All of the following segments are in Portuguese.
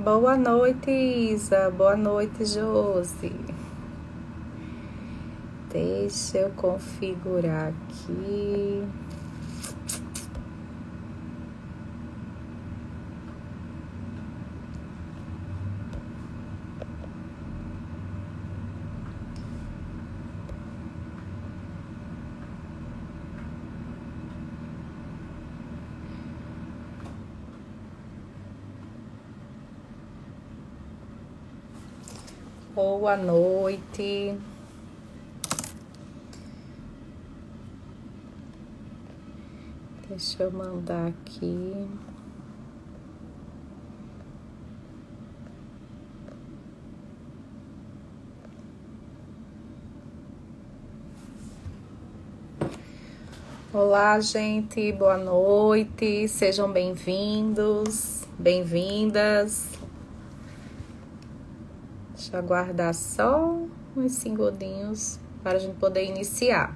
Boa noite, Isa. Boa noite, Josi. Deixa eu configurar aqui. Boa noite. Deixa eu mandar aqui. Olá, gente. Boa noite. Sejam bem-vindos, bem-vindas. Deixa eu aguardar só uns segundinhos para a gente poder iniciar.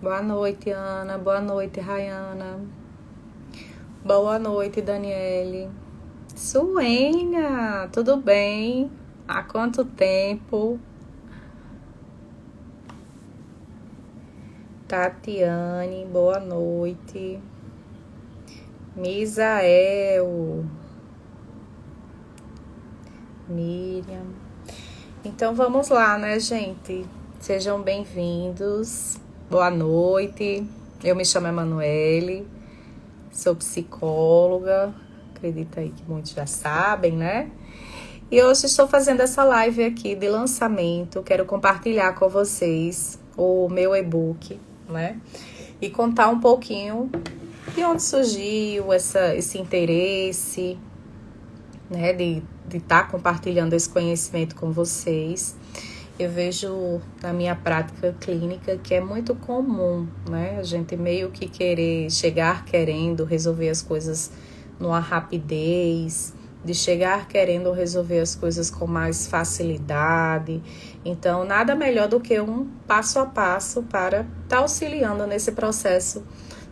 Boa noite, Ana. Boa noite, Rayana. Boa noite, Daniele. Suênia, tudo bem? Há quanto tempo? Tatiane, boa noite. Misael. Miriam. Então vamos lá, né, gente? Sejam bem-vindos. Boa noite. Eu me chamo Emanuele, sou psicóloga. Acredito aí que muitos já sabem, né? E hoje estou fazendo essa live aqui de lançamento. Quero compartilhar com vocês o meu e-book, né? E contar um pouquinho de onde surgiu esse interesse, né? De estar compartilhando esse conhecimento com vocês. Eu vejo na minha prática clínica que é muito comum, né? A gente meio que chegar querendo resolver as coisas numa rapidez, de chegar querendo resolver as coisas com mais facilidade. Então, nada melhor do que um passo a passo para estar auxiliando nesse processo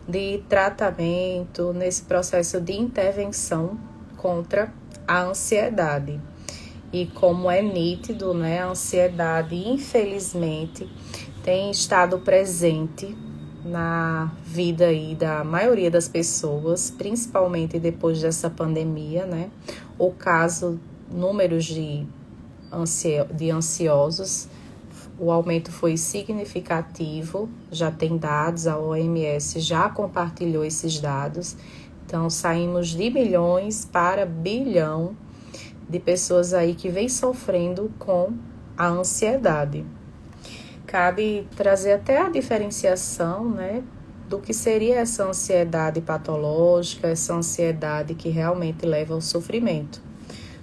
de tratamento, nesse processo de intervenção contra a ansiedade. E como é nítido, né, a ansiedade, infelizmente, tem estado presente na vida aí da maioria das pessoas, principalmente depois dessa pandemia, né? O caso, números de ansiosos, o aumento foi significativo, já tem dados, a OMS já compartilhou esses dados, então saímos de milhões para bilhão de pessoas aí que vem sofrendo com a ansiedade. Cabe trazer até a diferenciação, né, do que seria essa ansiedade patológica, essa ansiedade que realmente leva ao sofrimento.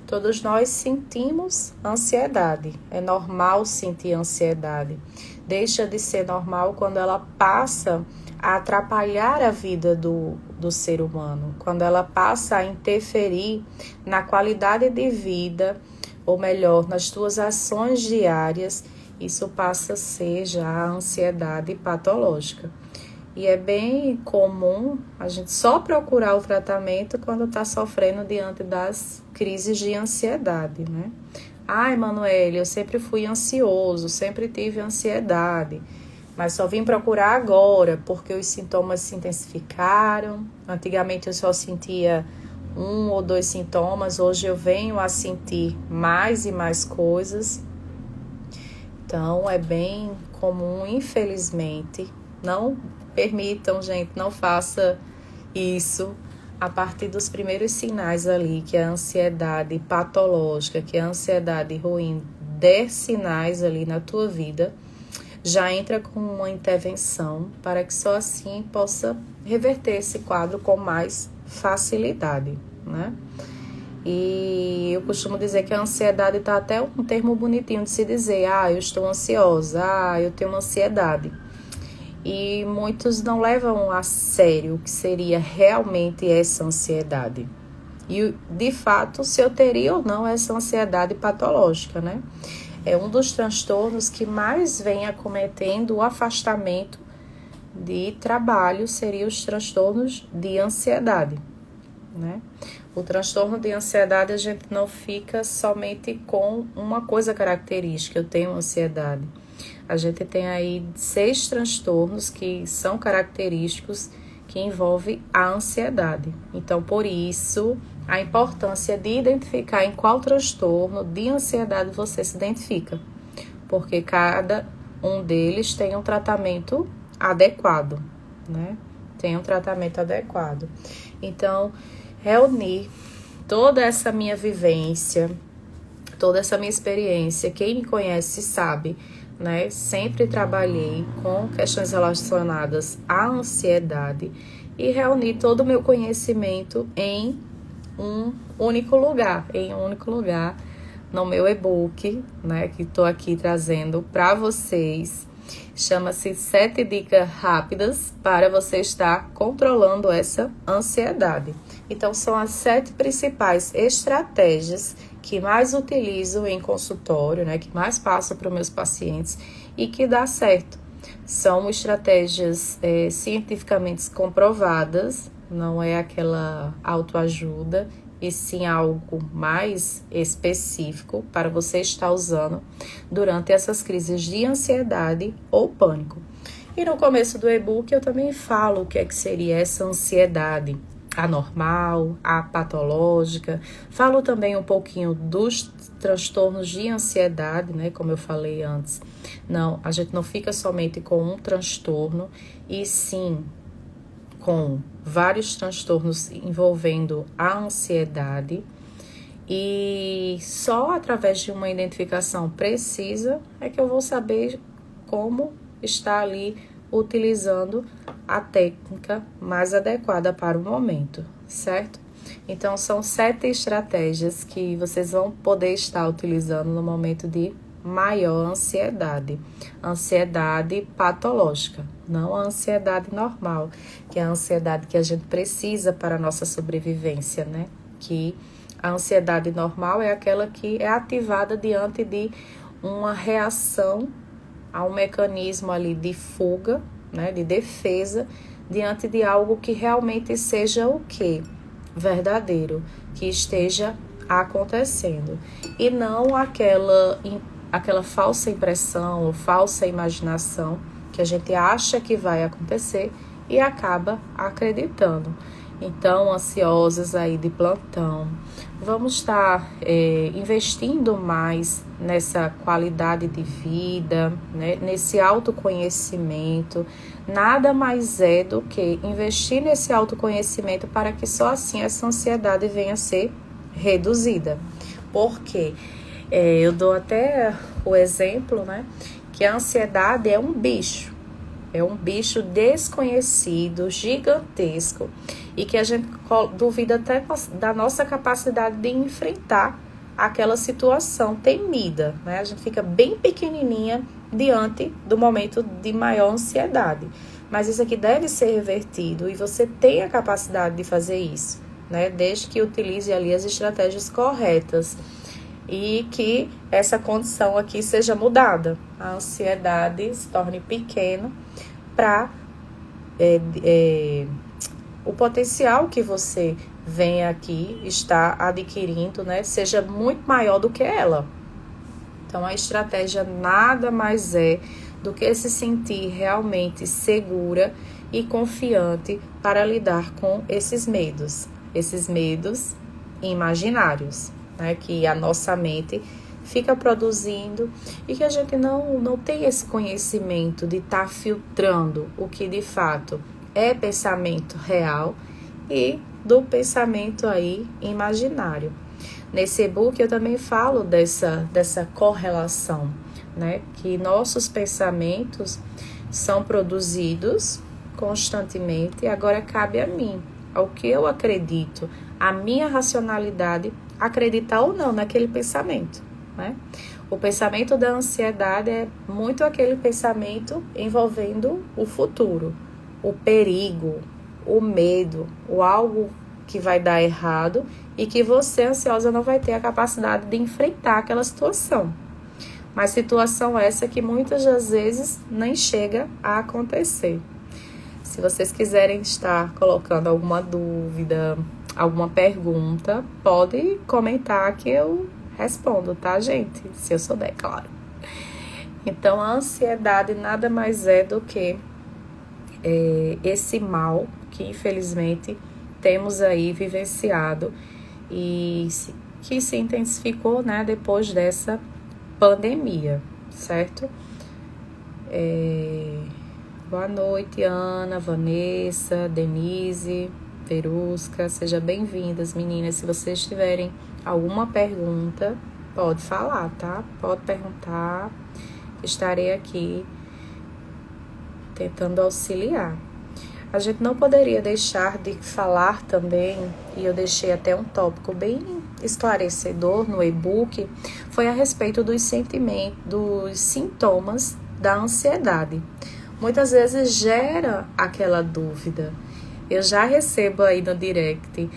Todos nós sentimos ansiedade, é normal sentir ansiedade. Deixa de ser normal quando ela passa a atrapalhar a vida do ser humano, quando ela passa a interferir na qualidade de vida, ou melhor, nas tuas ações diárias, isso passa a ser já a ansiedade patológica. E é bem comum a gente só procurar o tratamento quando está sofrendo diante das crises de ansiedade, né? Ai, Emanuele, eu sempre fui ansioso, sempre tive ansiedade, mas só vim procurar agora porque os sintomas se intensificaram. Antigamente eu só sentia 1 ou 2 sintomas, hoje eu venho a sentir mais e mais coisas. Então é bem comum, infelizmente. Não permitam, gente, não faça isso a partir dos primeiros sinais ali, que é a ansiedade patológica, que é a ansiedade ruim, der sinais ali na tua vida, já entra com uma intervenção para que só assim possa reverter esse quadro com mais facilidade, né? E eu costumo dizer que a ansiedade está até um termo bonitinho de se dizer, eu estou ansiosa, eu tenho uma ansiedade. E muitos não levam a sério o que seria realmente essa ansiedade. E, de fato, se eu teria ou não essa ansiedade patológica, né? É um dos transtornos que mais vem acometendo o afastamento de trabalho, seriam os transtornos de ansiedade. né? O transtorno de ansiedade, a gente não fica somente com uma coisa característica, eu tenho ansiedade. A gente tem aí 6 transtornos que são característicos que envolvem a ansiedade. Então, por isso, a importância de identificar em qual transtorno de ansiedade você se identifica. Porque cada um deles tem um tratamento adequado, né? Tem um tratamento adequado. Então, reunir toda essa minha vivência, toda essa minha experiência, quem me conhece sabe, né? Sempre trabalhei com questões relacionadas à ansiedade e reunir todo o meu conhecimento em um único lugar, no meu e-book, né? Que estou aqui trazendo para vocês. Chama-se 7 dicas rápidas para você estar controlando essa ansiedade. Então, são as 7 principais estratégias que mais utilizo em consultório, né? Que mais passo para os meus pacientes e que dá certo. São estratégias cientificamente comprovadas, não é aquela autoajuda, e sim algo mais específico para você estar usando durante essas crises de ansiedade ou pânico. E no começo do e-book eu também falo o que é que seria essa ansiedade anormal, a patológica. Falo também um pouquinho dos transtornos de ansiedade, né? Como eu falei antes. Não, a gente não fica somente com um transtorno, e sim com vários transtornos envolvendo a ansiedade, e só através de uma identificação precisa é que eu vou saber como está ali utilizando a técnica mais adequada para o momento, certo? Então, são 7 estratégias que vocês vão poder estar utilizando no momento de maior ansiedade. Ansiedade patológica, não a ansiedade normal, que é a ansiedade que a gente precisa para a nossa sobrevivência, né? Que a ansiedade normal é aquela que é ativada diante de uma reação a um mecanismo ali de fuga, né? De defesa, diante de algo que realmente seja o quê? Verdadeiro, que esteja acontecendo. E não aquela falsa impressão ou falsa imaginação que a gente acha que vai acontecer e acaba acreditando. Então, ansiosas aí de plantão, vamos estar investindo mais nessa qualidade de vida, né? Nesse autoconhecimento. Nada mais é do que investir nesse autoconhecimento para que só assim essa ansiedade venha a ser reduzida. Por quê? Eu dou até o exemplo, né? Que a ansiedade é um bicho desconhecido, gigantesco, e que a gente duvida até da nossa capacidade de enfrentar aquela situação temida, né? A gente fica bem pequenininha diante do momento de maior ansiedade. Mas isso aqui deve ser revertido e você tem a capacidade de fazer isso, né? Desde que utilize ali as estratégias corretas e que essa condição aqui seja mudada. A ansiedade se torne pequena para o potencial que você vem aqui está adquirindo, né, seja muito maior do que ela. Então, a estratégia nada mais é do que se sentir realmente segura e confiante para lidar com esses medos imaginários, né, que a nossa mente fica produzindo e que a gente não tem esse conhecimento de estar filtrando o que de fato é pensamento real e do pensamento aí imaginário. Nesse e-book eu também falo dessa correlação, né? Que nossos pensamentos são produzidos constantemente e agora cabe a mim, ao que eu acredito, a minha racionalidade, acreditar ou não naquele pensamento, né? O pensamento da ansiedade é muito aquele pensamento envolvendo o futuro, o perigo, o medo, o algo que vai dar errado e que você, ansiosa, não vai ter a capacidade de enfrentar aquela situação. Mas situação essa que muitas das vezes nem chega a acontecer. Se vocês quiserem estar colocando alguma dúvida, alguma pergunta, pode comentar que eu respondo, tá, gente? Se eu souber, claro. Então, a ansiedade nada mais é do que esse mal que, infelizmente, temos aí vivenciado e que se intensificou, né, depois dessa pandemia, certo? Boa noite, Ana, Vanessa, Denise, Verusca, sejam bem-vindas, meninas. Se vocês tiverem alguma pergunta, pode falar, tá? Pode perguntar, estarei aqui tentando auxiliar. A gente não poderia deixar de falar também, e eu deixei até um tópico bem esclarecedor no e-book, foi a respeito dos sentimentos, dos sintomas da ansiedade. Muitas vezes gera aquela dúvida. Eu já recebo aí no direct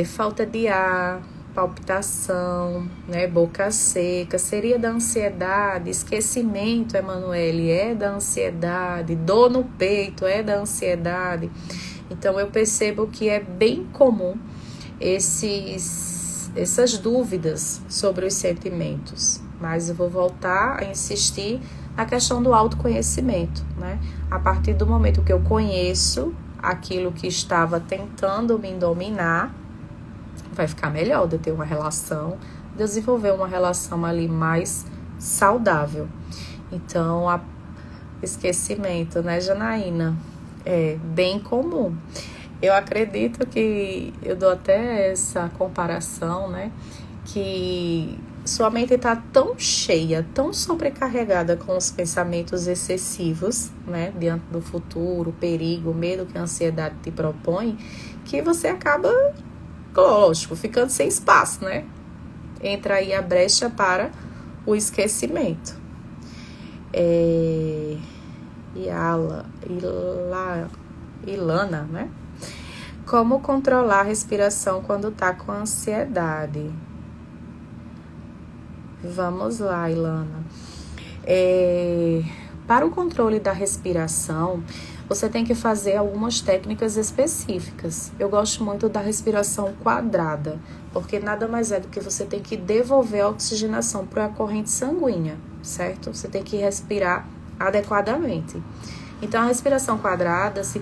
falta de ar, palpitação, né, boca seca, seria da ansiedade, esquecimento, Emanuele, é da ansiedade, dor no peito, é da ansiedade. Então eu percebo que é bem comum essas dúvidas sobre os sentimentos, mas eu vou voltar a insistir na questão do autoconhecimento, né? A partir do momento que eu conheço aquilo que estava tentando me dominar, vai ficar melhor de eu ter uma relação, desenvolver uma relação ali mais saudável. Então, esquecimento, né, Janaína? É bem comum. Eu acredito que, eu dou até essa comparação, né, que sua mente está tão cheia, tão sobrecarregada com os pensamentos excessivos, né, diante do futuro, perigo, medo que a ansiedade te propõe, que você acaba, lógico, ficando sem espaço, né? Entra aí a brecha para o esquecimento. Ilana, né? Como controlar a respiração quando tá com ansiedade? Vamos lá, Ilana. Para o controle da respiração, você tem que fazer algumas técnicas específicas. Eu gosto muito da respiração quadrada, porque nada mais é do que você tem que devolver a oxigenação para a corrente sanguínea, certo? Você tem que respirar adequadamente. Então, a respiração quadrada se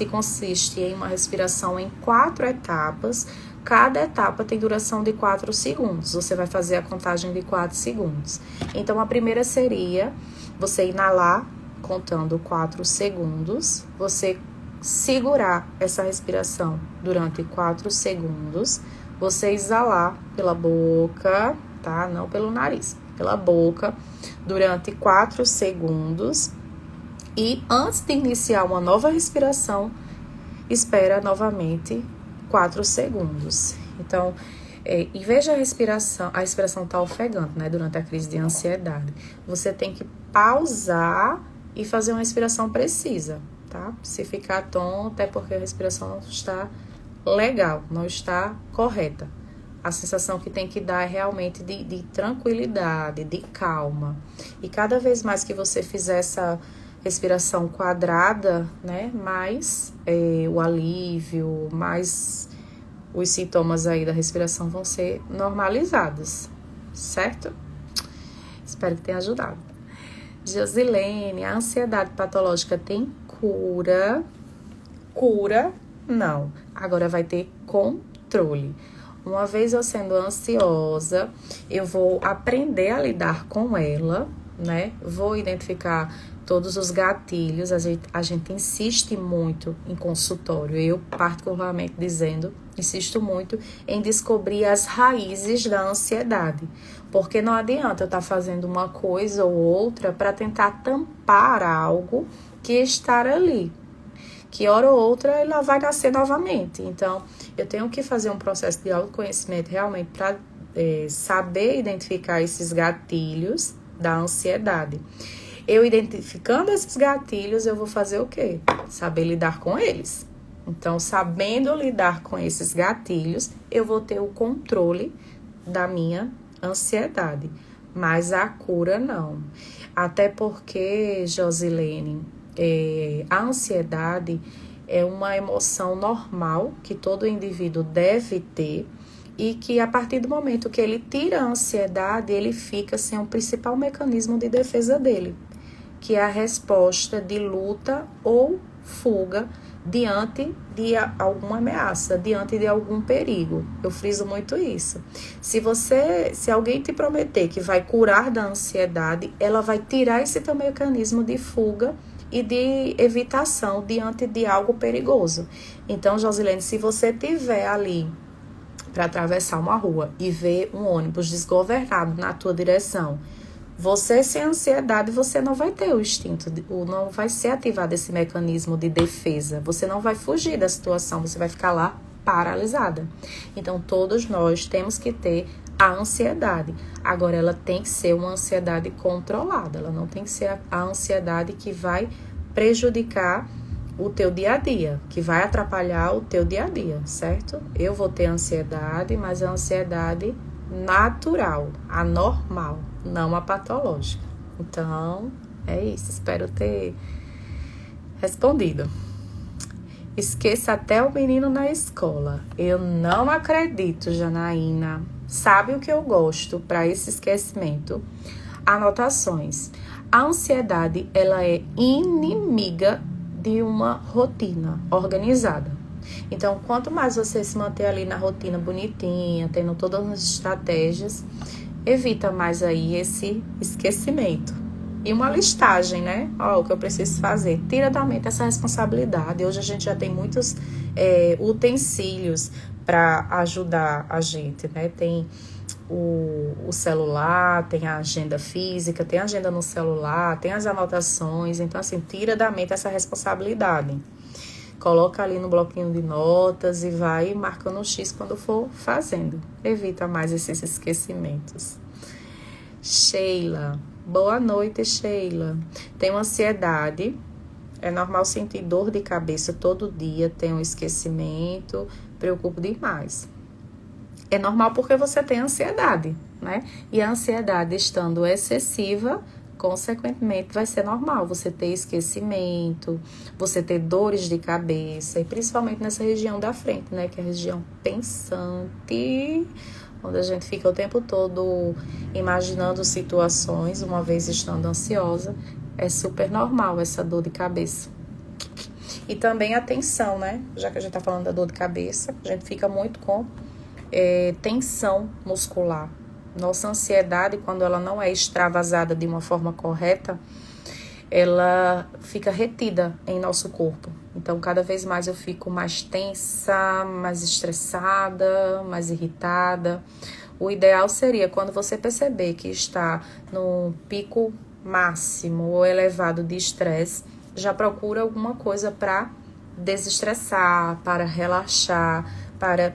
consiste em uma respiração em 4 etapas. Cada etapa tem duração de 4 segundos. Você vai fazer a contagem de 4 segundos. Então, a primeira seria você inalar, contando 4 segundos. Você segurar essa respiração durante 4 segundos. Você exalar pela boca, tá? Não pelo nariz, pela boca, durante 4 segundos. E antes de iniciar uma nova respiração, espera novamente 4 segundos. Então, em vez de a respiração está ofegante, né, durante a crise de ansiedade, você tem que pausar e fazer uma respiração precisa, tá? Se ficar tonta é porque a respiração não está legal, não está correta. A sensação que tem que dar é realmente de tranquilidade, de calma. E cada vez mais que você fizer essa respiração quadrada, né, mais o alívio, mais os sintomas aí da respiração vão ser normalizados, certo? Espero que tenha ajudado. Josilene, a ansiedade patológica tem cura? Cura? Não. Agora vai ter controle. Uma vez eu sendo ansiosa, eu vou aprender a lidar com ela, né? Vou identificar todos os gatilhos. A gente insiste muito em consultório. Eu, particularmente dizendo, insisto muito em descobrir as raízes da ansiedade. Porque não adianta eu estar fazendo uma coisa ou outra para tentar tampar algo que está ali. Que hora ou outra ela vai nascer novamente. Então, eu tenho que fazer um processo de autoconhecimento realmente para saber identificar esses gatilhos da ansiedade. Eu identificando esses gatilhos, eu vou fazer o quê? Saber lidar com eles. Então, sabendo lidar com esses gatilhos, eu vou ter o controle da minha ansiedade. Mas a cura não. Até porque, Josilene, a ansiedade, é uma emoção normal que todo indivíduo deve ter e que a partir do momento que ele tira a ansiedade, ele fica sem o principal mecanismo de defesa dele, que é a resposta de luta ou fuga diante de alguma ameaça, diante de algum perigo. Eu friso muito isso. Se alguém te prometer que vai curar da ansiedade, ela vai tirar esse teu mecanismo de fuga e de evitação diante de algo perigoso. Então, Josilene, se você tiver ali para atravessar uma rua e ver um ônibus desgovernado na tua direção, você sem ansiedade, você não vai ter o instinto, não vai ser ativado esse mecanismo de defesa. Você não vai fugir da situação, você vai ficar lá paralisada. Então, todos nós temos que ter a ansiedade. Agora, ela tem que ser uma ansiedade controlada. Ela não tem que ser a ansiedade que vai prejudicar o teu dia a dia, que vai atrapalhar o teu dia a dia, certo? Eu vou ter ansiedade, mas a ansiedade natural, a normal, não a patológica. Então, é isso. Espero ter respondido. Esqueça até o menino na escola. Eu não acredito, Janaína. Sabe o que eu gosto para esse esquecimento? Anotações. A ansiedade, ela é inimiga de uma rotina organizada. Então, quanto mais você se manter ali na rotina bonitinha, tendo todas as estratégias, evita mais aí esse esquecimento. E uma listagem, né? Ó, o que eu preciso fazer. Tira da mente essa responsabilidade. Hoje a gente já tem muitos utensílios para ajudar a gente, né? Tem o celular, tem a agenda física, tem a agenda no celular, tem as anotações. Então, assim, tira da mente essa responsabilidade. Coloca ali no bloquinho de notas e vai marcando um X quando for fazendo. Evita mais esses esquecimentos. Sheila. Boa noite, Sheila. Tenho ansiedade. É normal sentir dor de cabeça todo dia. Tenho esquecimento. Preocupo demais. É normal porque você tem ansiedade, né? E a ansiedade estando excessiva, consequentemente, vai ser normal você ter esquecimento, você ter dores de cabeça, e principalmente nessa região da frente, né? Que é a região pensante, onde a gente fica o tempo todo imaginando situações, uma vez estando ansiosa. É super normal essa dor de cabeça. E também a tensão, né? Já que a gente tá falando da dor de cabeça, a gente fica muito com tensão muscular. Nossa ansiedade, quando ela não é extravasada de uma forma correta, ela fica retida em nosso corpo. Então, cada vez mais eu fico mais tensa, mais estressada, mais irritada. O ideal seria, quando você perceber que está no pico máximo ou elevado de estresse, já procura alguma coisa para desestressar, para relaxar, para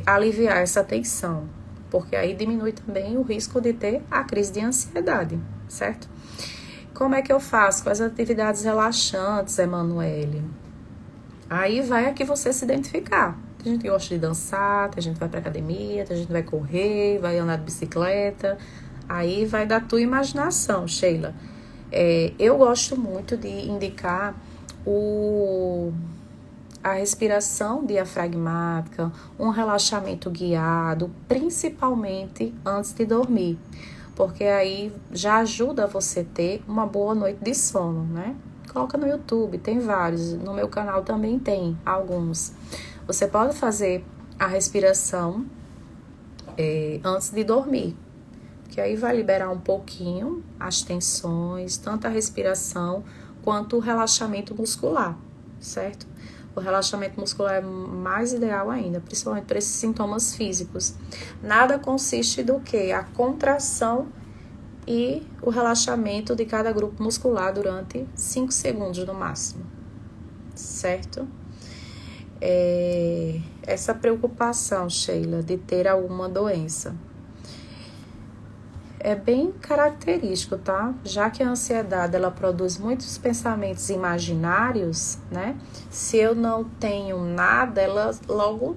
aliviar essa tensão. Porque aí diminui também o risco de ter a crise de ansiedade, certo? Como é que eu faço com as atividades relaxantes, Emanuele? Aí vai a que você se identificar. Tem gente que gosta de dançar, tem gente que vai pra academia, tem gente que vai correr, vai andar de bicicleta. Aí vai da tua imaginação, Sheila. Eu gosto muito de indicar a respiração diafragmática, um relaxamento guiado, principalmente antes de dormir, porque aí já ajuda você ter uma boa noite de sono, né? Coloca no YouTube, tem vários, no meu canal também tem alguns. Você pode fazer a respiração antes de dormir, que aí vai liberar um pouquinho as tensões, tanto a respiração quanto o relaxamento muscular, certo? O relaxamento muscular é mais ideal ainda, principalmente para esses sintomas físicos. Nada consiste do que a contração e o relaxamento de cada grupo muscular durante 5 segundos no máximo, certo? Essa preocupação, Sheila, de ter alguma doença é bem característico, tá? Já que a ansiedade, ela produz muitos pensamentos imaginários, né? Se eu não tenho nada, ela logo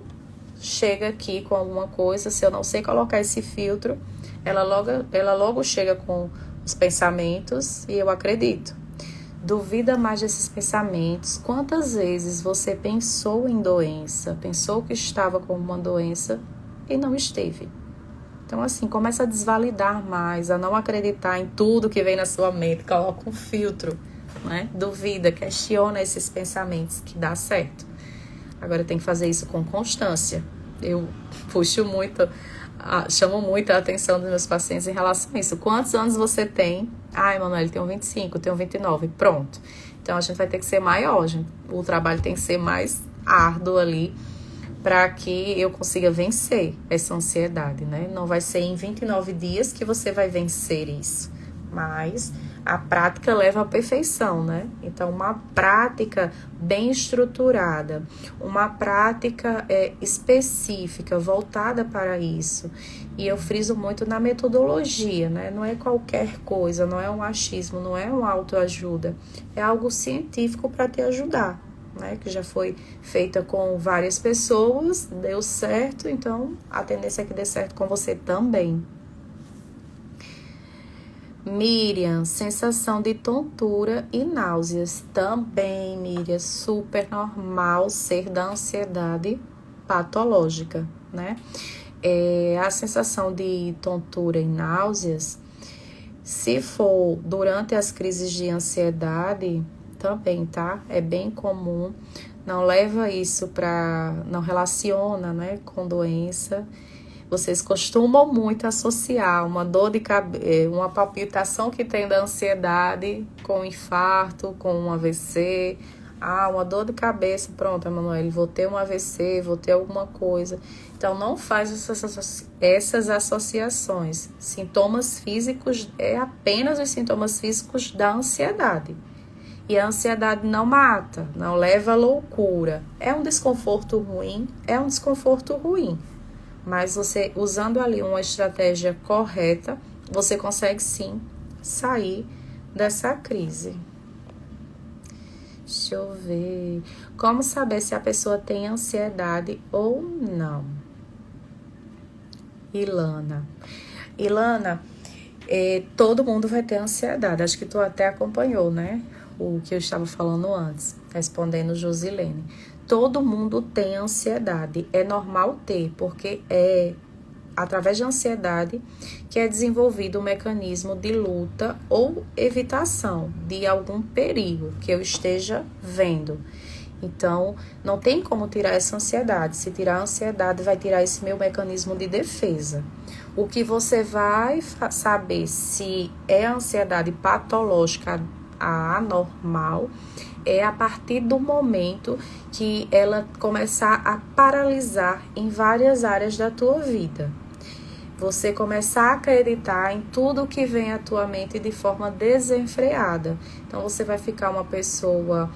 chega aqui com alguma coisa. Se eu não sei colocar esse filtro, ela logo chega com os pensamentos e eu acredito. Duvida mais desses pensamentos. Quantas vezes você pensou em doença, pensou que estava com uma doença e não esteve? Então, assim, começa a desvalidar mais, a não acreditar em tudo que vem na sua mente, coloca um filtro, né? Duvida, questiona esses pensamentos, que dá certo. Agora tem que fazer isso com constância. Eu chamo muito a atenção dos meus pacientes em relação a isso. Quantos anos você tem? Ah, Emanuele, tenho 25, tenho 29, pronto. Então a gente vai ter que ser maior, o trabalho tem que ser mais árduo ali, para que eu consiga vencer essa ansiedade, né? Não vai ser em 29 dias que você vai vencer isso, mas a prática leva à perfeição, né? Então, uma prática bem estruturada, uma prática específica, voltada para isso. E eu friso muito na metodologia, né? Não é qualquer coisa, não é um achismo, não é uma autoajuda. É algo científico para te ajudar, né? Que já foi feita com várias pessoas, deu certo, então a tendência é que dê certo com você também. Miriam, sensação de tontura e náuseas. Também, Miriam, super normal ser da ansiedade patológica, né? A sensação de tontura e náuseas, se for durante as crises de ansiedade, também, tá? É bem comum. Não leva isso não relaciona, né, com doença. Vocês costumam muito associar uma dor de cabeça, uma palpitação que tem da ansiedade com infarto, com um AVC. Ah, uma dor de cabeça, pronto, Emanuele, vou ter um AVC, vou ter alguma coisa. Então, não faz essas associações. Sintomas físicos é apenas os sintomas físicos da ansiedade. E a ansiedade não mata, não leva à loucura. É um desconforto ruim, Mas você, usando ali uma estratégia correta, você consegue sim sair dessa crise. Deixa eu ver. Como saber se a pessoa tem ansiedade ou não? Ilana, todo mundo vai ter ansiedade. Acho que tu até acompanhou, né? O que eu estava falando antes, respondendo Josilene. Todo mundo tem ansiedade, é normal ter, porque é através da ansiedade que é desenvolvido o mecanismo de luta ou evitação de algum perigo que eu esteja vendo. Então, não tem como tirar essa ansiedade. Se tirar a ansiedade, vai tirar esse meu mecanismo de defesa. O que você vai saber se é ansiedade patológica, a anormal, é a partir do momento que ela começar a paralisar em várias áreas da tua vida. Você começar a acreditar em tudo que vem à tua mente de forma desenfreada. Então, você vai ficar uma pessoa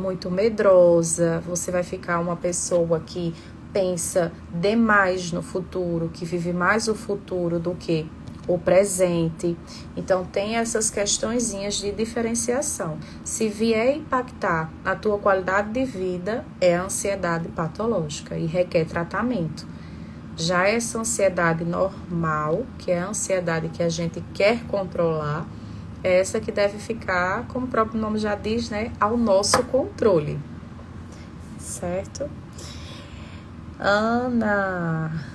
muito medrosa, você vai ficar uma pessoa que pensa demais no futuro, que vive mais o futuro do que o presente. Então, tem essas questõezinhas de diferenciação. Se vier impactar na tua qualidade de vida, é a ansiedade patológica e requer tratamento. Já essa ansiedade normal, que é a ansiedade que a gente quer controlar, é essa que deve ficar, como o próprio nome já diz, né, ao nosso controle. Certo? Ana...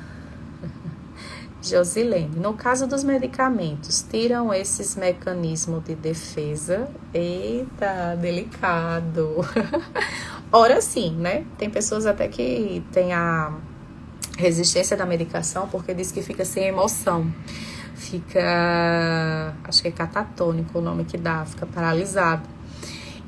Josilene, no caso dos medicamentos, tiram esses mecanismos de defesa? Eita, delicado. Ora sim, né? Tem pessoas até que têm a resistência da medicação porque diz que fica sem emoção. Acho que é catatônico o nome que dá, fica paralisado.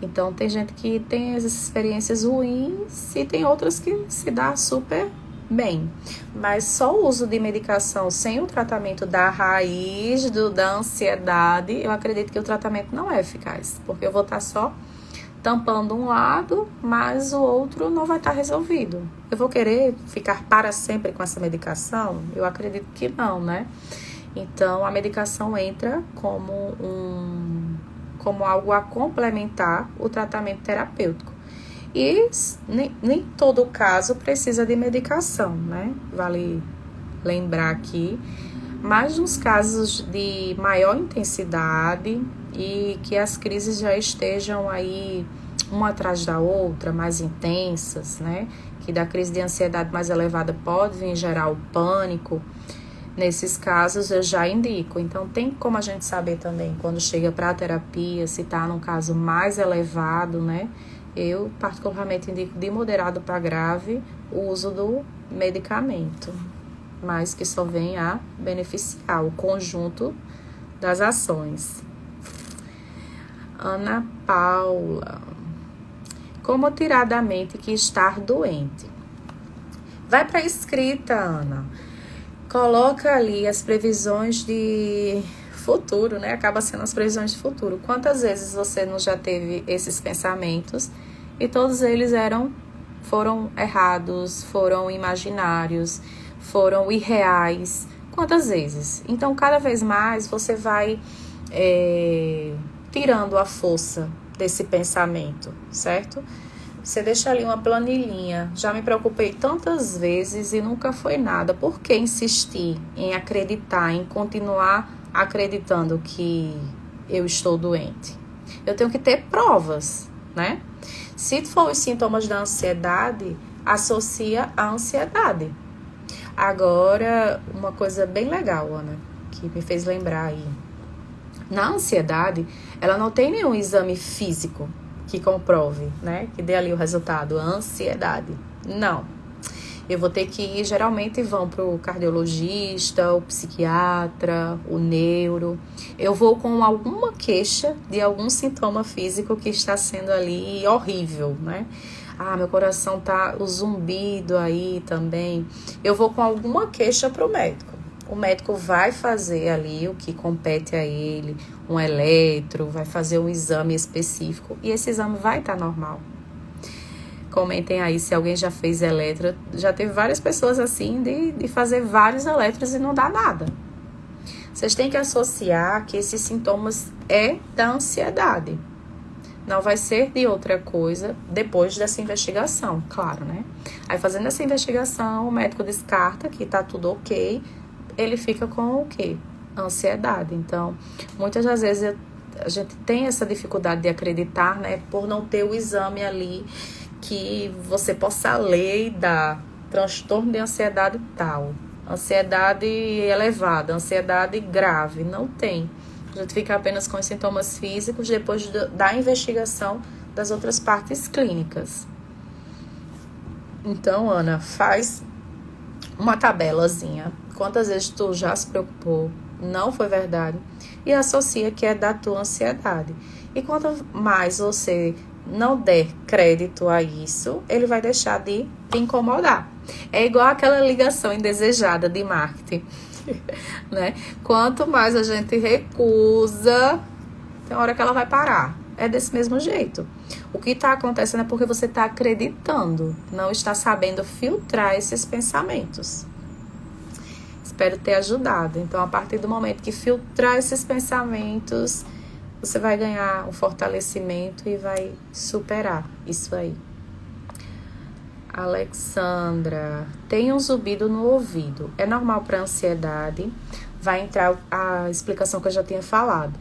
Então, tem gente que tem as experiências ruins e tem outras que se dá super bem, mas só o uso de medicação sem o tratamento da raiz da ansiedade, eu acredito que o tratamento não é eficaz, porque eu vou estar só tampando um lado, mas o outro não vai estar resolvido. Eu vou querer ficar para sempre com essa medicação? Eu acredito que não, né? Então, a medicação entra como algo a complementar o tratamento terapêutico. E nem todo caso precisa de medicação, né? Vale lembrar aqui. Mas nos casos de maior intensidade e que as crises já estejam aí uma atrás da outra, mais intensas, né? Que da crise de ansiedade mais elevada pode vir gerar o pânico. Nesses casos eu já indico. Então tem como a gente saber também quando chega para a terapia, se está num caso mais elevado, né? Eu particularmente indico de moderado para grave o uso do medicamento, mas que só vem a beneficiar o conjunto das ações. Ana Paula. Como tirar da mente que estar doente? Vai para a escrita, Ana. Coloca ali as previsões de futuro, né? Acaba sendo as previsões de futuro. Quantas vezes você não já teve esses pensamentos e todos eles foram errados, foram imaginários, foram irreais? Quantas vezes? Então, cada vez mais você vai tirando a força desse pensamento, certo? Você deixa ali uma planilhinha. Já me preocupei tantas vezes e nunca foi nada. Por que insistir em acreditar, em continuar acreditando que eu estou doente? Eu tenho que ter provas, né? Se for os sintomas da ansiedade, associa a ansiedade. Agora, uma coisa bem legal, Ana, que me fez lembrar aí. Na ansiedade, ela não tem nenhum exame físico que comprove, né? Que dê ali o resultado, a ansiedade. Não. Eu vou ter que ir, geralmente vão para o cardiologista, o psiquiatra, o neuro. Eu vou com alguma queixa de algum sintoma físico que está sendo ali horrível, né? Ah, meu coração tá o zumbido aí também. Eu vou com alguma queixa para o médico. O médico vai fazer ali o que compete a ele, um eletro, vai fazer um exame específico e esse exame vai estar normal. Comentem aí se alguém já fez eletro. Já teve várias pessoas assim de fazer vários eletros e não dá nada. Vocês têm que associar que esses sintomas é da ansiedade. Não vai ser de outra coisa depois dessa investigação, claro, né? Aí fazendo essa investigação, o médico descarta que tá tudo ok. Ele fica com o quê? Ansiedade. Então, muitas das vezes a gente tem essa dificuldade de acreditar, né? Por não ter o exame ali que você possa ler e dar transtorno de ansiedade tal, ansiedade elevada, ansiedade grave. Não tem. A gente fica apenas com os sintomas físicos depois da investigação das outras partes clínicas. Então, Ana, faz uma tabelazinha. Quantas vezes tu já se preocupou, não foi verdade, e associa que é da tua ansiedade. E quanto mais você não der crédito a isso, ele vai deixar de te incomodar. É igual aquela ligação indesejada de marketing, né? Quanto mais a gente recusa, tem hora que ela vai parar. É desse mesmo jeito. O que está acontecendo é porque você está acreditando, não está sabendo filtrar esses pensamentos. Espero ter ajudado. Então, a partir do momento que filtrar esses pensamentos, você vai ganhar um fortalecimento e vai superar isso aí. Alexandra, tem um zumbido no ouvido. É normal para ansiedade? Vai entrar a explicação que eu já tinha falado.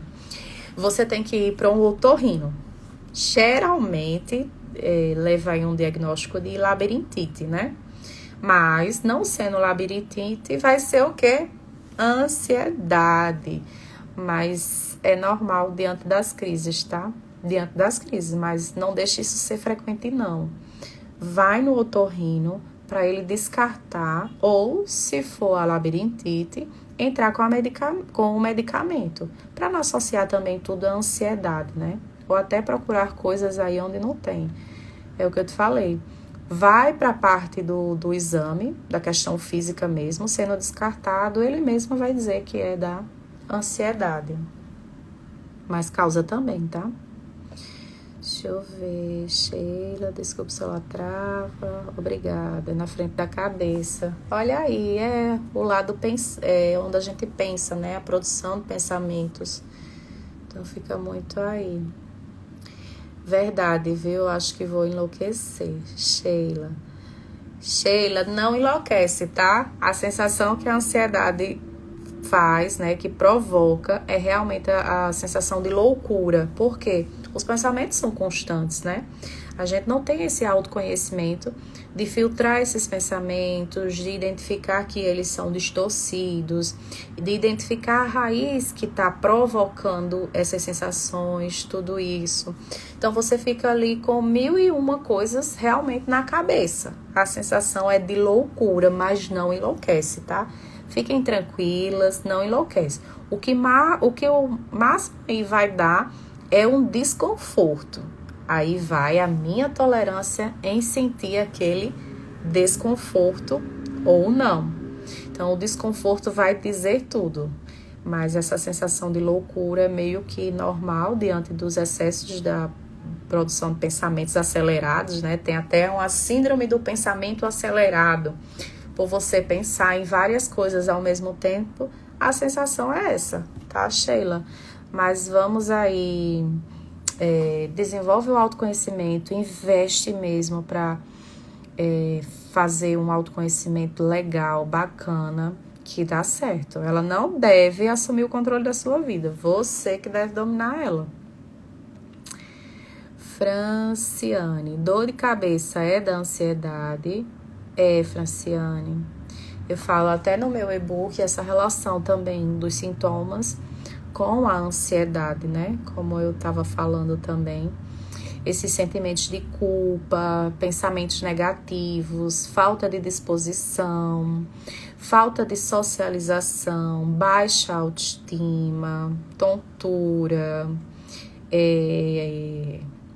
Você tem que ir para um otorrino. Geralmente, leva aí um diagnóstico de labirintite, né? Mas, não sendo labirintite, vai ser o quê? Ansiedade. Mas é normal diante das crises, tá? Diante das crises, mas não deixe isso ser frequente, não. Vai no otorrino para ele descartar, ou, se for a labirintite, entrar com o medicamento. Para não associar também tudo à ansiedade, né? Ou até procurar coisas aí onde não tem. É o que eu te falei. Vai para a parte do exame, da questão física mesmo, sendo descartado, ele mesmo vai dizer que é da ansiedade. Mas causa também, tá? Deixa eu ver, Sheila, desculpa se ela trava, obrigada, na frente da cabeça. Olha aí, é o lado onde a gente pensa, né? A produção de pensamentos. Então fica muito aí. Verdade, viu? Acho que vou enlouquecer, Sheila. Sheila, não enlouquece, tá? A sensação que a ansiedade faz, né, que provoca, é realmente a sensação de loucura. Por quê? Os pensamentos são constantes, né? A gente não tem esse autoconhecimento de filtrar esses pensamentos, de identificar que eles são distorcidos, de identificar a raiz que está provocando essas sensações, tudo isso. Então, você fica ali com 1001 coisas realmente na cabeça. A sensação é de loucura, mas não enlouquece, tá? Fiquem tranquilas, não enlouquece. O que o máximo aí vai dar é um desconforto. Aí vai a minha tolerância em sentir aquele desconforto ou não. Então, o desconforto vai dizer tudo. Mas essa sensação de loucura é meio que normal diante dos excessos da produção de pensamentos acelerados, né? Tem até uma síndrome do pensamento acelerado. Por você pensar em várias coisas ao mesmo tempo, a sensação é essa, tá, Sheila? Mas vamos aí... desenvolve o autoconhecimento, investe mesmo para fazer um autoconhecimento legal, bacana, que dá certo. Ela não deve assumir o controle da sua vida, você que deve dominar ela. Franciane, dor de cabeça é da ansiedade? Franciane. Eu falo até no meu e-book essa relação também dos sintomas com a ansiedade, né? Como eu estava falando também. Esses sentimentos de culpa, pensamentos negativos, falta de disposição, falta de socialização, baixa autoestima, tontura,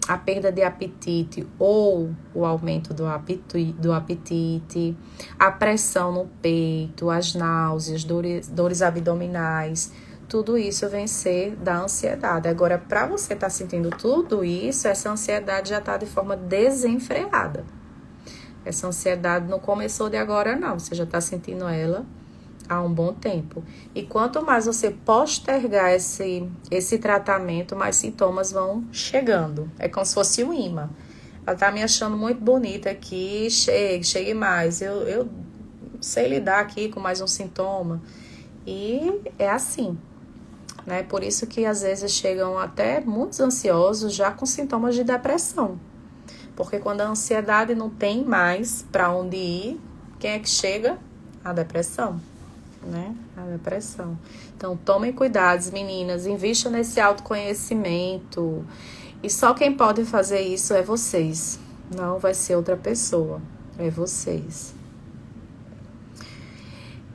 a perda de apetite ou o aumento do apetite, a pressão no peito, as náuseas, dores abdominais. Tudo isso vem ser da ansiedade. Agora, para você estar sentindo tudo isso, essa ansiedade já está de forma desenfreada. Essa ansiedade não começou de agora, não. Você já está sentindo ela há um bom tempo. E quanto mais você postergar esse tratamento, mais sintomas vão chegando. É como se fosse um imã. Ela tá me achando muito bonita aqui, chegue mais. Eu sei lidar aqui com mais um sintoma. E é assim, né? Por isso que às vezes chegam até muitos ansiosos já com sintomas de depressão. Porque quando a ansiedade não tem mais para onde ir, quem é que chega? A depressão, né? A depressão. Então, tomem cuidados, meninas, invistam nesse autoconhecimento. E só quem pode fazer isso é vocês. Não vai ser outra pessoa, é vocês.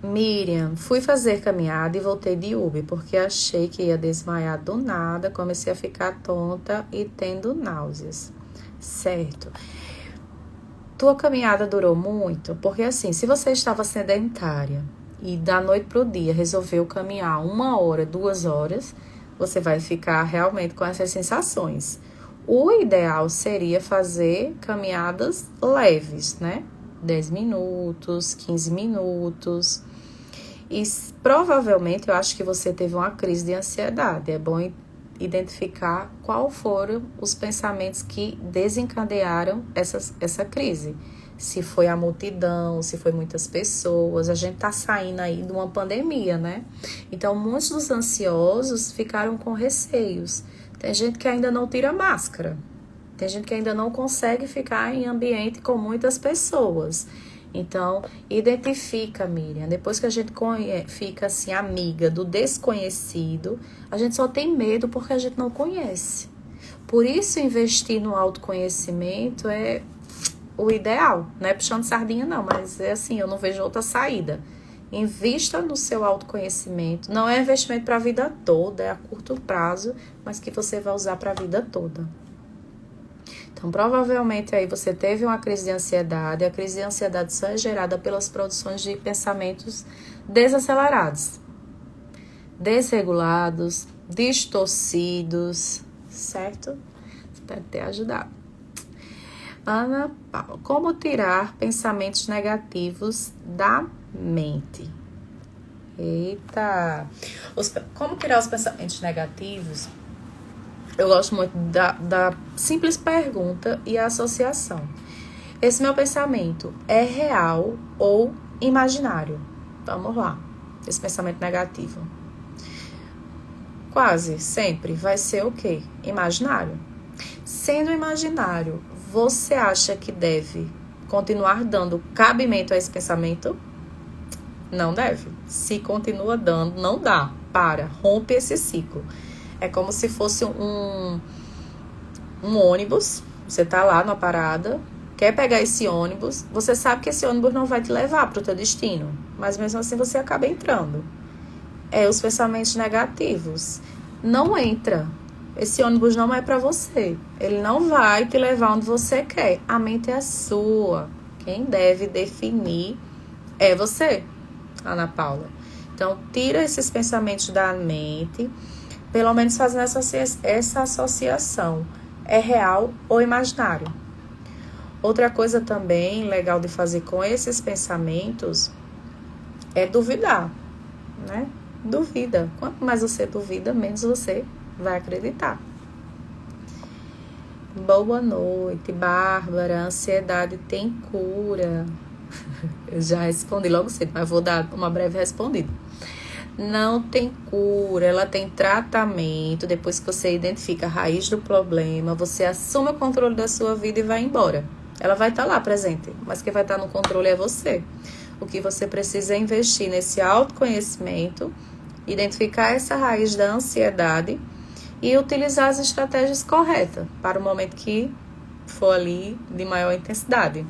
Miriam, fui fazer caminhada e voltei de Uber, porque achei que ia desmaiar do nada, comecei a ficar tonta e tendo náuseas. Certo. Tua caminhada durou muito? Porque assim, se você estava sedentária e da noite para o dia resolveu caminhar 1 hora, 2 horas, você vai ficar realmente com essas sensações. O ideal seria fazer caminhadas leves, né? 10 minutos, 15 minutos. E provavelmente eu acho que você teve uma crise de ansiedade. É bom identificar qual foram os pensamentos que desencadearam essa crise. Se foi a multidão, se foi muitas pessoas. A gente tá saindo aí de uma pandemia, né? Então, muitos dos ansiosos ficaram com receios. Tem gente que ainda não tira máscara. Tem gente que ainda não consegue ficar em ambiente com muitas pessoas. Então, identifica, Miriam. Depois que a gente fica assim, amiga do desconhecido, a gente só tem medo porque a gente não conhece. Por isso, investir no autoconhecimento é o ideal. Não é puxando sardinha, não, mas é assim, eu não vejo outra saída. Invista no seu autoconhecimento. Não é investimento para a vida toda, é a curto prazo, mas que você vai usar para a vida toda. Então, provavelmente aí você teve uma crise de ansiedade. A crise de ansiedade só é gerada pelas produções de pensamentos desacelerados, desregulados, distorcidos, certo? Espero ter ajudado. Ana Paula, como tirar pensamentos negativos da mente? Eita! Como tirar os pensamentos negativos? Eu gosto muito da simples pergunta e a associação. Esse meu pensamento é real ou imaginário? Vamos lá. esse pensamento negativo? Quase sempre vai ser o quê? Imaginário. Sendo imaginário, você acha que deve continuar dando cabimento a esse pensamento? Não deve. Se continua dando, não dá. Para, rompe esse ciclo. É como se fosse um ônibus. Você tá lá na parada, quer pegar esse ônibus, você sabe que esse ônibus não vai te levar para o teu destino, mas mesmo assim você acaba entrando. Os pensamentos negativos. Não entra. Esse ônibus não é para você. Ele não vai te levar onde você quer. A mente é sua. Quem deve definir é você, Ana Paula. Então, tira esses pensamentos da mente, pelo menos fazendo essa associação. É real ou imaginário? Outra coisa também legal de fazer com esses pensamentos é duvidar, né? Duvida. Quanto mais você duvida, menos você vai acreditar. Boa noite, Bárbara. Ansiedade tem cura? Eu já respondi logo cedo, mas vou dar uma breve respondida. Não tem cura, ela tem tratamento. Depois que você identifica a raiz do problema, você assume o controle da sua vida e vai embora. Ela vai estar lá presente, mas quem vai estar no controle é você. O que você precisa é investir nesse autoconhecimento, identificar essa raiz da ansiedade e utilizar as estratégias corretas para o momento que for ali de maior intensidade.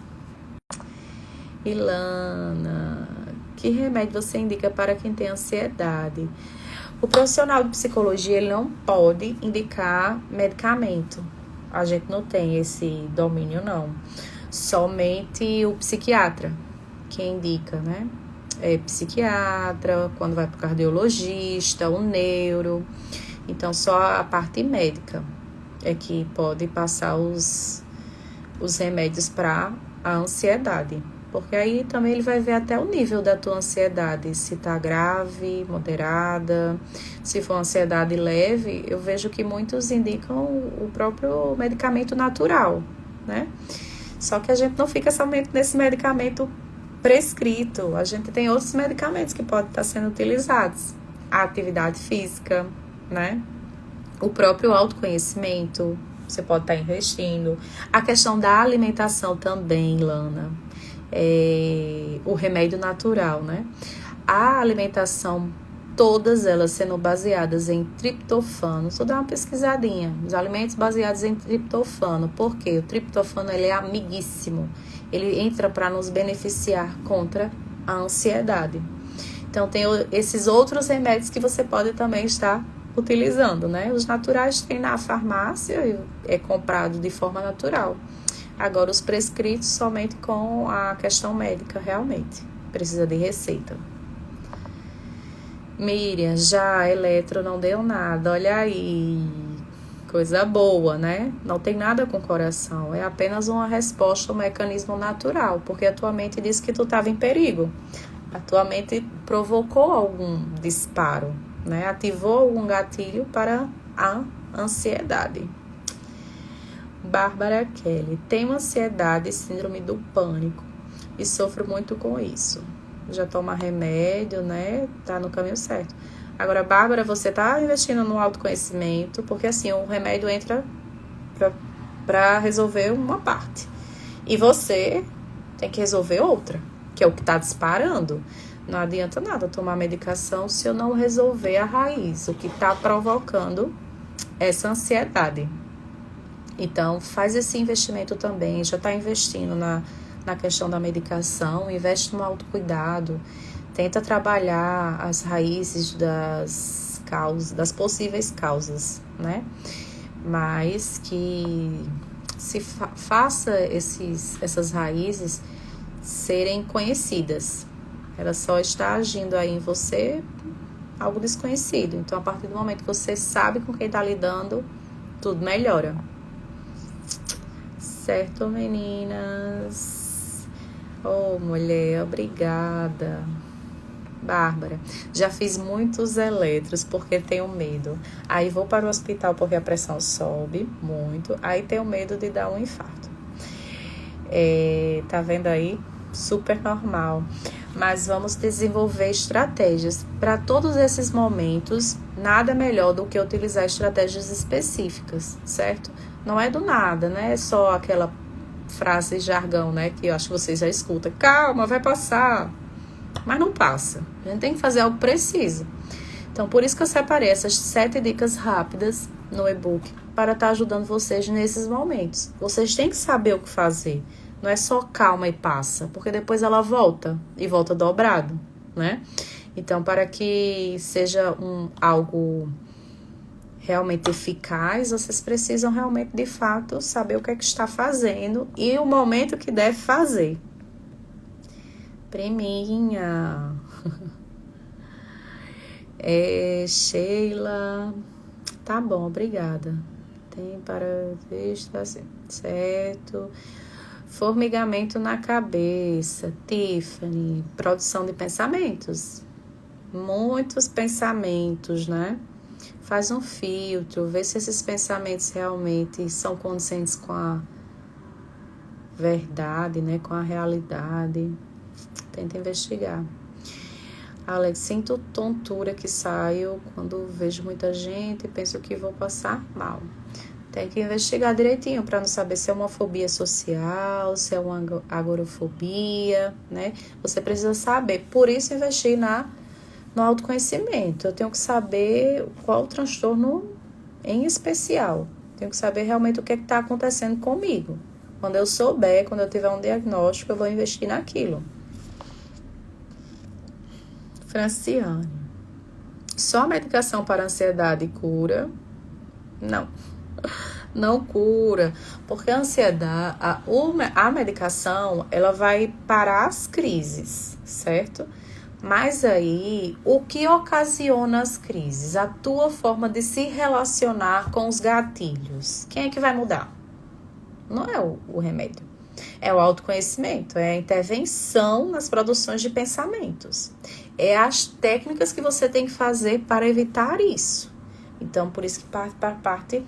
Ilana, que remédio você indica para quem tem ansiedade? O profissional de psicologia, ele não pode indicar medicamento. A gente não tem esse domínio, não. Somente o psiquiatra que indica, né? Psiquiatra, quando vai para o cardiologista, o neuro. Então, só a parte médica é que pode passar os remédios para a ansiedade. Porque aí também ele vai ver até o nível da tua ansiedade, se tá grave, moderada. Se for ansiedade leve, eu vejo que muitos indicam o próprio medicamento natural, né? Só que a gente não fica somente nesse medicamento prescrito. A gente tem outros medicamentos que podem estar sendo utilizados. A atividade física, né? O próprio autoconhecimento, você pode estar investindo. A questão da alimentação também, Lana. O remédio natural, né? A alimentação, todas elas sendo baseadas em triptofano. Só dá uma pesquisadinha. Os alimentos baseados em triptofano. Por quê? O triptofano, ele é amiguíssimo. Ele entra para nos beneficiar contra a ansiedade. Então, tem esses outros remédios que você pode também estar utilizando, né? Os naturais tem na farmácia e é comprado de forma natural. Agora, os prescritos somente com a questão médica, realmente. Precisa de receita. Miriam, já eletro não deu nada. Olha aí. Coisa boa, né? Não tem nada com o coração. É apenas uma resposta, um mecanismo natural. Porque a tua mente disse que tu estava em perigo. A tua mente provocou algum disparo, né? Ativou algum gatilho para a ansiedade. Bárbara Kelly, tenho ansiedade e síndrome do pânico e sofro muito com isso. Já toma remédio, né? Tá no caminho certo. Agora, Bárbara, você tá investindo no autoconhecimento, porque assim, o remédio entra para resolver uma parte. E você tem que resolver outra, que é o que tá disparando. Não adianta nada tomar medicação se eu não resolver a raiz, o que tá provocando essa ansiedade. Então, faz esse investimento também, já está investindo na questão da medicação, investe no autocuidado, tenta trabalhar as raízes das causas, das possíveis causas, né? Mas que se faça essas raízes serem conhecidas. Ela só está agindo aí em você algo desconhecido. Então, a partir do momento que você sabe com quem está lidando, tudo melhora. Certo, meninas? Oh, mulher, obrigada. Bárbara, já fiz muitos eletros porque tenho medo. Aí vou para o hospital porque a pressão sobe muito. Aí tenho medo de dar um infarto. Tá vendo aí? super normal. Mas vamos desenvolver estratégias. Para todos esses momentos, nada melhor do que utilizar estratégias específicas, certo? Não é do nada, né? É só aquela frase jargão, né? Que eu acho que vocês já escutam. Calma, vai passar. Mas não passa. A gente tem que fazer algo preciso. Então, por isso que eu separei essas 7 dicas rápidas no e-book para estar ajudando vocês nesses momentos. Vocês têm que saber o que fazer. Não é só calma e passa, porque depois ela volta e volta dobrado, né? Então, para que seja algo realmente eficaz, vocês precisam realmente, de fato, saber o que é que está fazendo e o momento que deve fazer. Priminha. Sheila. Tá bom, obrigada. Tem para vista assim, certo. Formigamento na cabeça. Tiffany. Produção de pensamentos. Muitos pensamentos, né? Faz um filtro, vê se esses pensamentos realmente são condizentes com a verdade, né? Com a realidade. Tenta investigar. Alex, sinto tontura que saio quando vejo muita gente e penso que vou passar mal. Tem que investigar direitinho para não saber se é uma fobia social, se é uma agorafobia, né? Você precisa saber. Por isso, investir no autoconhecimento. Eu tenho que saber qual o transtorno em especial. Tenho que saber realmente o que está acontecendo comigo. Quando eu souber, quando eu tiver um diagnóstico, eu vou investir naquilo. Franciane. Só a medicação para ansiedade cura? Não. Não cura, porque a ansiedade, a medicação, ela vai parar as crises, certo? Mas aí, o que ocasiona as crises? A tua forma de se relacionar com os gatilhos. Quem é que vai mudar? Não é o remédio. É o autoconhecimento, é a intervenção nas produções de pensamentos. É as técnicas que você tem que fazer para evitar isso. Então, por isso que parte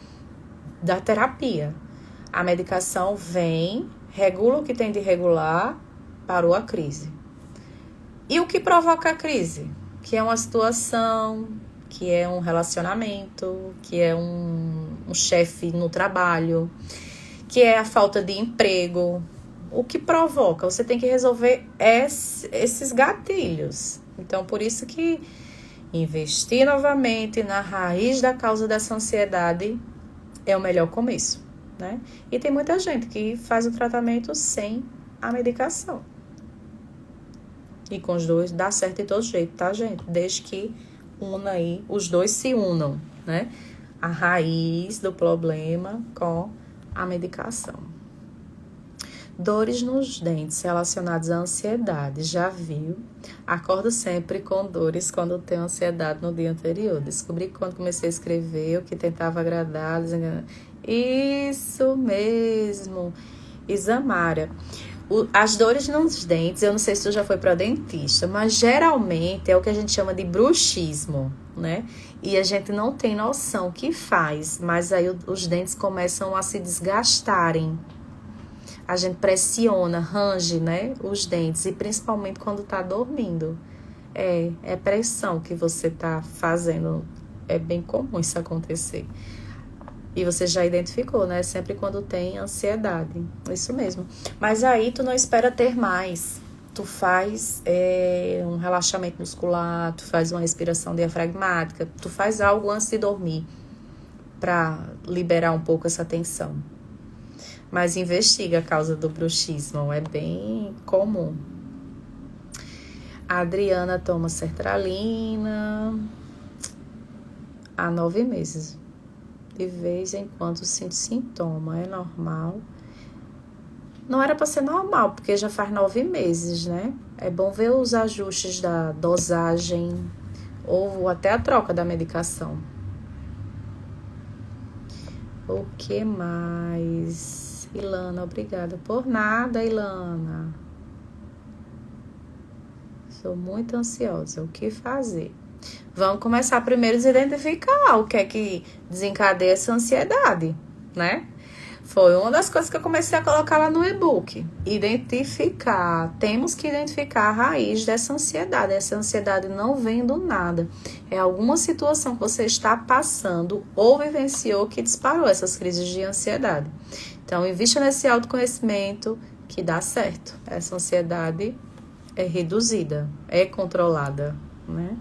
da terapia. A medicação vem, regula o que tem de regular, parou a crise. E o que provoca a crise? Que é uma situação, que é um relacionamento, que é um chefe no trabalho, que é a falta de emprego. O que provoca? Você tem que resolver esses gatilhos. Então, por isso que investir novamente na raiz da causa dessa ansiedade é o melhor começo, né? E tem muita gente que faz o tratamento sem a medicação. E com os dois dá certo de todo jeito, tá, gente? Desde que os dois se unam, né? A raiz do problema com a medicação. Dores nos dentes relacionadas à ansiedade. Já viu? Acordo sempre com dores quando tenho ansiedade no dia anterior. Descobri que quando comecei a escrever, o que tentava agradar, desenganar. Isso mesmo. Isamara. As dores nos dentes, eu não sei se tu já foi para dentista, mas geralmente é o que a gente chama de bruxismo, né? E a gente não tem noção o que faz, mas aí os dentes começam a se desgastarem. A gente pressiona, range, né, os dentes, e principalmente quando tá dormindo. É pressão que você tá fazendo. É bem comum isso acontecer. E você já identificou, né? Sempre quando tem ansiedade. Isso mesmo. Mas aí tu não espera ter mais. Tu faz um relaxamento muscular, tu faz uma respiração diafragmática, tu faz algo antes de dormir para liberar um pouco essa tensão. Mas investiga a causa do bruxismo, é bem comum. A Adriana toma sertralina há 9 meses. De vez em quando sinto sintoma, é normal. Não era para ser normal, porque já faz 9 meses, né? É bom ver os ajustes da dosagem ou até a troca da medicação. O que mais? Ilana, obrigada. Por nada, Ilana. Sou muito ansiosa. O que fazer? Vamos começar primeiro a identificar o que é que desencadeia essa ansiedade, né? Foi uma das coisas que eu comecei a colocar lá no e-book. Identificar. Temos que identificar a raiz dessa ansiedade. Essa ansiedade não vem do nada. É alguma situação que você está passando ou vivenciou que disparou essas crises de ansiedade. Então, invista nesse autoconhecimento que dá certo. Essa ansiedade é reduzida, é controlada, né?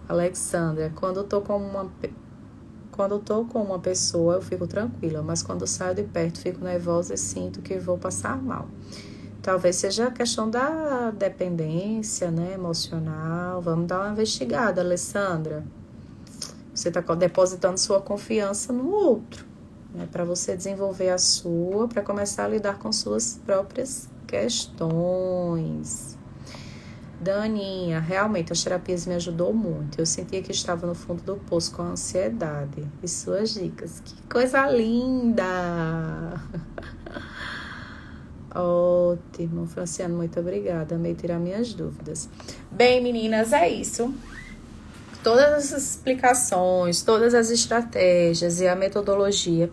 Alexandra, quando eu tô com uma pessoa, eu fico tranquila, mas quando eu saio de perto, fico nervosa e sinto que vou passar mal. Talvez seja a questão da dependência, né, emocional. Vamos dar uma investigada, Alessandra. Você está depositando sua confiança no outro, né, para você desenvolver a sua, para começar a lidar com suas próprias questões. Daninha, realmente as terapias me ajudou muito. Eu sentia que estava no fundo do poço com a ansiedade. E suas dicas. Que coisa linda! Ótimo, Franciano, muito obrigada. Amei tirar minhas dúvidas. Bem, meninas, é isso. Todas as explicações, todas as estratégias e a metodologia,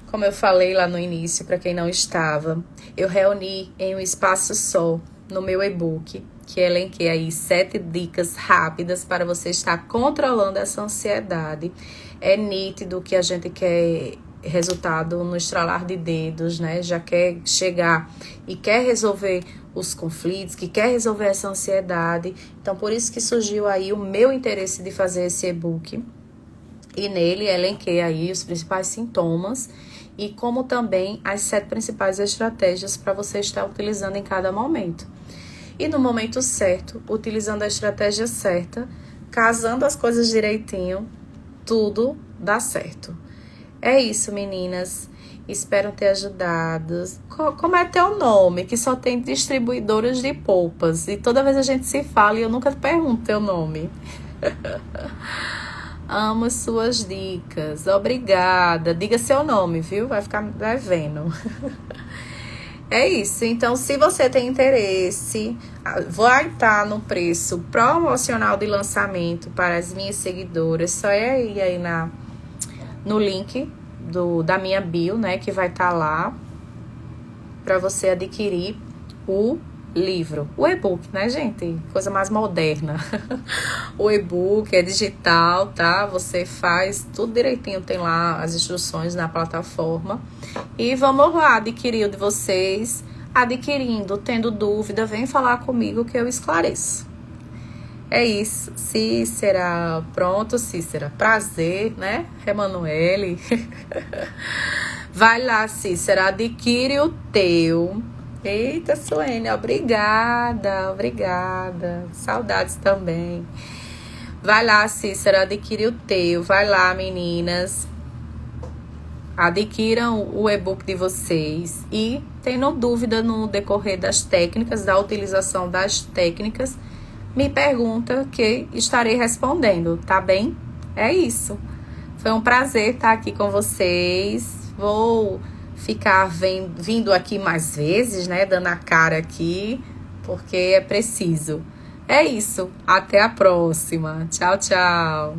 como eu falei lá no início, para quem não estava, eu reuni em um espaço só no meu e-book, que elenquei aí 7 dicas rápidas para você estar controlando essa ansiedade. É nítido que a gente quer resultado no estralar de dedos, né? Já quer chegar e quer resolver os conflitos, que quer resolver essa ansiedade. Então, por isso que surgiu aí o meu interesse de fazer esse e-book. E nele elenquei aí os principais sintomas e como também as 7 principais estratégias para você estar utilizando em cada momento. E no momento certo, utilizando a estratégia certa, casando as coisas direitinho, tudo dá certo. É isso, meninas. Espero ter ajudado. Como é teu nome? Que só tem distribuidoras de polpas. E toda vez a gente se fala e eu nunca te pergunto teu nome. Amo suas dicas. Obrigada. Diga seu nome, viu? Vai ficar devendo. É isso, então se você tem interesse, vai estar no preço promocional de lançamento para as minhas seguidoras, só é ir aí no link da minha bio, né, que vai estar lá para você adquirir o livro, o e-book, né, gente? Coisa mais moderna. O e-book é digital, tá? Você faz tudo direitinho, tem lá as instruções na plataforma. E vamos lá adquirir o de vocês. Adquirindo, tendo dúvida, vem falar comigo que eu esclareço. É isso. Cícera, pronto, Cícera. Prazer, né? Emanuele. Vai lá, Cícera, adquire o teu. Eita, Suene, obrigada. Saudades também. Vai lá, Cícera, adquire o teu. Vai lá, meninas. Adquiram o e-book de vocês. E, tendo dúvida no decorrer das técnicas, da utilização das técnicas, me pergunta que estarei respondendo, tá bem? É isso. Foi um prazer estar aqui com vocês. Vou ficar vindo aqui mais vezes, né? Dando a cara aqui, porque é preciso. É isso. Até a próxima. Tchau, tchau.